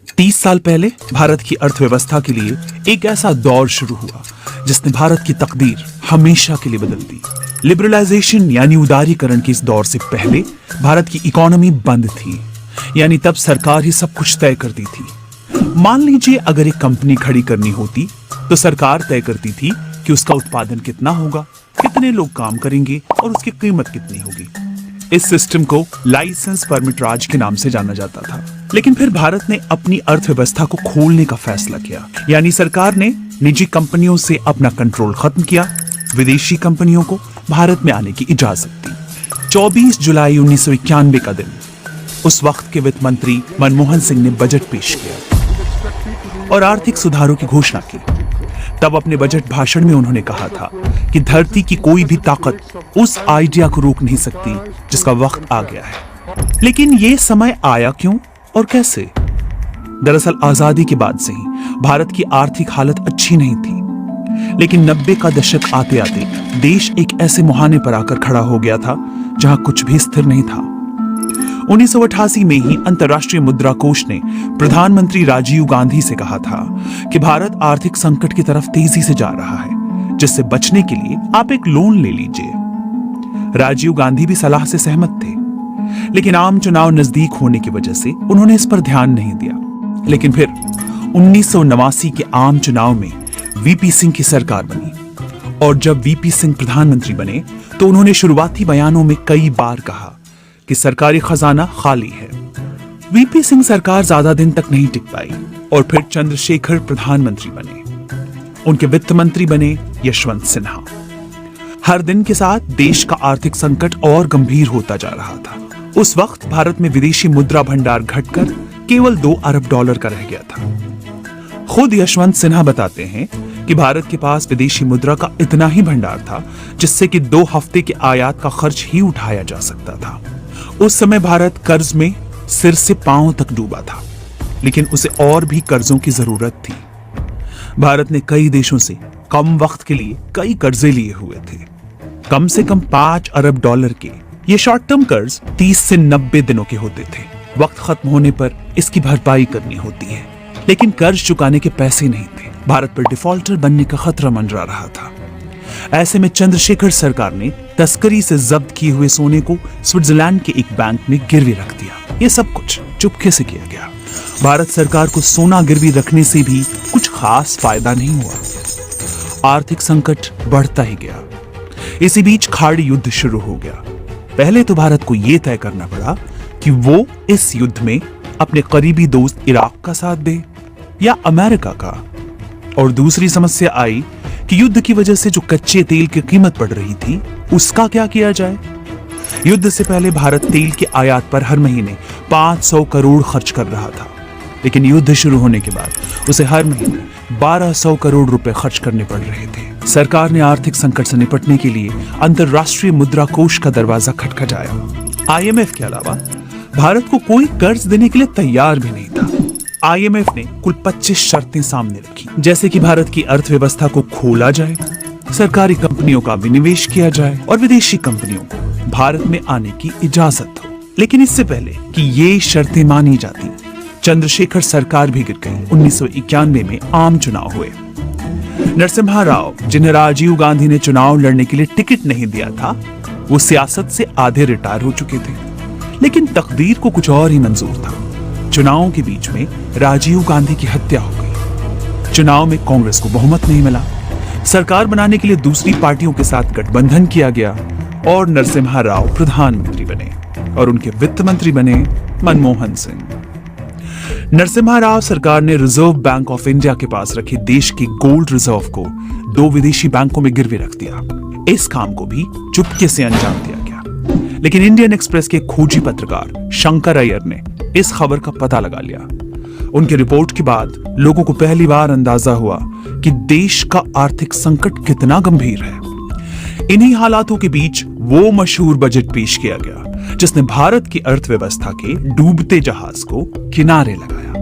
30 साल पहले भारत की अर्थव्यवस्था के लिए एक ऐसा दौर शुरू हुआ जिसने भारत की तकदीर हमेशा के लिए बदल दी। लिबरलाइजेशन यानी उदारीकरण के इस दौर से पहले भारत की इकोनॉमी बंद थी, यानी तब सरकार ही सब कुछ तय करती थी। मान लीजिए अगर एक कंपनी खड़ी करनी होती तो सरकार तय करती थी कि उसका उत्पादन कितना होगा, कितने लोग काम करेंगे और उसकी कीमत कितनी होगी। इस सिस्टम को लाइसेंस परमिट राज के नाम से जाना जाता था। लेकिन फिर भारत ने अपनी अर्थव्यवस्था को खोलने का फैसला किया, यानी सरकार ने निजी कंपनियों से अपना कंट्रोल खत्म किया, विदेशी कंपनियों को भारत में आने की इजाजत दी। 24 जुलाई 1991 का दिन, उस वक्त के वित्त मंत्री मनमोहन सिंह ने बजट पेश किया और आर्थिक सुधारों की घोषणा की। तब अपने बजट भाषण में उन्होंने कहा था कि धरती की कोई भी ताकत उस आइडिया को रोक नहीं सकती जिसका वक्त आ गया है। लेकिन ये समय आया क्यों और कैसे? दरअसल आजादी के बाद से ही भारत की आर्थिक हालत अच्छी नहीं थी, लेकिन 90 का दशक आते आते देश एक ऐसे मुहाने पर आकर खड़ा हो गया था जहां कुछ भी स्थिर नहीं था। 1988 में ही अंतर्राष्ट्रीय मुद्रा कोष ने प्रधानमंत्री राजीव गांधी से कहा था कि भारत आर्थिक संकट की तरफ तेजी से जा रहा है, जिससे बचने के लिए आप एक लोन ले लीजिए। राजीव गांधी भी सलाह से सहमत थे, लेकिन आम चुनाव नजदीक होने की वजह से उन्होंने इस पर ध्यान नहीं दिया। लेकिन फिर 1989 के आम चुनाव में वीपी सिंह की सरकार बनी और जब वीपी सिंह प्रधानमंत्री बने तो उन्होंने शुरुआती बयानों में कई बार कहा कि सरकारी खजाना खाली है। वीपी सिंह सरकार ज्यादा दिन तक नहीं टिक पाई और फिर चंद्रशेखर प्रधानमंत्री बने। उनके वित्त मंत्री बने यशवंत सिन्हा। हर दिन के साथ देश का आर्थिक संकट और गंभीर होता जा रहा था। उस वक्त भारत में विदेशी मुद्रा भंडार घटकर केवल 2 अरब डॉलर का रह गया था। खुद यशवंत सिन्हा बताते हैं कि भारत के पास विदेशी मुद्रा का इतना ही भंडार था जिससे कि 2 हफ्ते के आयात का खर्च ही उठाया जा सकता था। उस समय भारत कर्ज में सिर से पांव तक डूबा था, लेकिन उसे और भी कर्जों की जरूरत थी। भारत ने कई देशों से कम वक्त के लिए कई कर्जे लिए हुए थे, कम से कम 5 अरब डॉलर के। ये शॉर्ट टर्म कर्ज 30 से 90 दिनों के होते थे। वक्त खत्म होने पर इसकी भरपाई करनी होती है, लेकिन कर्ज चुकाने के पैसे नहीं थे। भारत पर डिफॉल्टर बनने का खतरा मंडरा रहा था। ऐसे में चंद्रशेखर सरकार ने तस्करी से जब्त किए हुए सोने को स्विट्जरलैंड के एक बैंक में गिरवी रख दिया। ये सब कुछ चुपके से किया गया। भारत सरकार को सोना गिरवी रखने से भी कुछ खास फायदा नहीं हुआ। आर्थिक संकट बढ़ता ही गया। इसी बीच खाड़ी युद्ध शुरू हो गया। पहले तो भारत को यह तय करना पड़ा कि वो इस युद्ध में अपने करीबी दोस्त इराक का साथ दे या अमेरिका का। और दूसरी समस्या आई कि युद्ध की वजह से जो कच्चे तेल की कीमत बढ़ रही थी उसका क्या किया जाए। युद्ध से पहले भारत तेल के आयात पर हर महीने 500 करोड़ खर्च कर रहा था, लेकिन युद्ध शुरू होने के बाद उसे हर महीने 1200 करोड़ रुपए खर्च करने पड़ रहे थे। सरकार ने आर्थिक संकट से निपटने के लिए अंतर्राष्ट्रीय मुद्रा कोष का दरवाजा खटखटाया। आईएमएफ के अलावा भारत को कोई कर्ज देने के लिए तैयार भी नहीं था। आईएमएफ ने कुल 25 शर्तें सामने रखी, जैसे कि भारत की अर्थव्यवस्था को खोला जाए, सरकारी कंपनियों का विनिवेश किया जाए और विदेशी कंपनियों को भारत में आने की इजाजत हो। लेकिन इससे पहले कि ये शर्तें मानी जाती, चंद्रशेखर सरकार भी गिर गई। 1991 में आम चुनाव हुए। नरसिम्हा राव, जिन्हें राजीव गांधी ने चुनाव लड़ने के लिए टिकट नहीं दिया था, वो सियासत से आधे रिटायर हो चुके थे। लेकिन तकदीर को कुछ और ही मंजूर था। चुनावों के बीच में राजीव गांधी की हत्या हो गई। चुनाव में कांग्रेस को बहुमत नहीं मिला। सरकार बनाने के लिए दूसरी पार्टियों के साथ गठबंधन किया गया और नरसिम्हा राव प्रधानमंत्री बने और उनके वित्त मंत्री बने मनमोहन सिंह। नरसिम्हा राव सरकार ने रिजर्व बैंक ऑफ इंडिया के पास रखे देश की गोल्ड रिजर्व को 2 विदेशी बैंकों में गिरवी रख दिया। इस काम को भी चुपके से अंजाम दिया गया, लेकिन इंडियन एक्सप्रेस के खोजी पत्रकार शंकर अय्यर ने इस खबर का पता लगा लिया। उनकी रिपोर्ट के बाद लोगों को पहली बार अंदाजा हुआ कि देश का आर्थिक संकट कितना गंभीर है। इन्हीं हालातों के बीच वो मशहूर बजट पेश किया गया जिसने भारत की अर्थव्यवस्था के डूबते जहाज को किनारे लगाया।